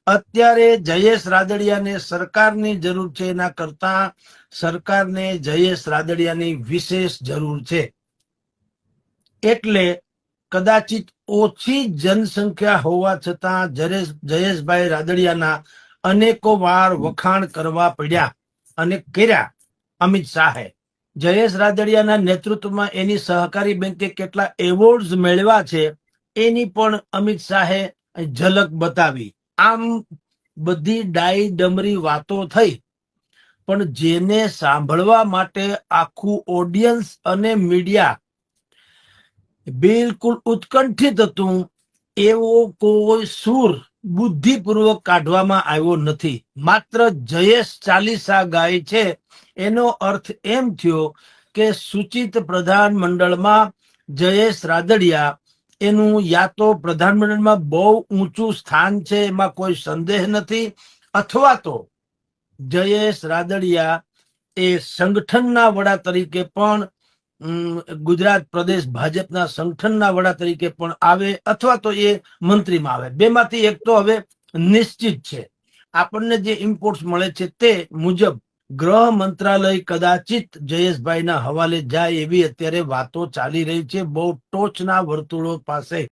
અત્યારે જયેશ રાદડિયાને સરકારની જરૂર છે, એના કરતા સરકારને જયેશ રાદડિયાની વિશેષ જરૂર છે. એટલે કદાચિત ઓછી જનસંખ્યા હોવા છતાં જયેશભાઈ રાદડિયાના અનેકો વાર વખાણ કરવા પડ્યા અને કર્યા અમિત શાહે. જયેશ રાદડિયાના નેતૃત્વમાં એની સહકારી બેંકે કેટલા એવોર્ડ્સ મેળવ્યા છે એની પણ અમિત શાહે ઝલક બતાવી. આમ બધી ડાઈ ડમરી વાતો થઈ, પણ જેને સાંભળવા માટે આખું ઓડિયન્સ અને મીડિયા બિલકુલ ઉત્કંઠિત હતું, એવો કોઈ સૂર બુદ્ધિપૂર્વક કાઢવામાં આવ્યો નથી. માત્ર જયેશ ચાલીસા ગાય છે એનો અર્થ એમ થયો કે સૂચિત પ્રધાનમંડળમાં જયેશ રાદડિયા એનું યા તો પ્રધાનમંડળમાં બહુ ઊંચું સ્થાન છે, એમાં કોઈ સંદેહ નથી, અથવા તો જયેશ રાદડિયા એ સંગઠનના વડા તરીકે પણ ગુજરાત પ્રદેશ ભાજપના સંગઠનના વડા તરીકે પણ આવે, અથવા તો એ મંત્રીમાં આવે. બેમાંથી એક તો હવે નિશ્ચિત છે. આપણને જે ઇમ્પોર્ટ્સ મળે છે તે મુજબ ગૃહ મંત્રાલય કદાચિત જયેશભાઈના હવાલે જાય એવી અત્યારે વાતો ચાલી રહી છે બહુ ટોચના વર્તુળો પાસે.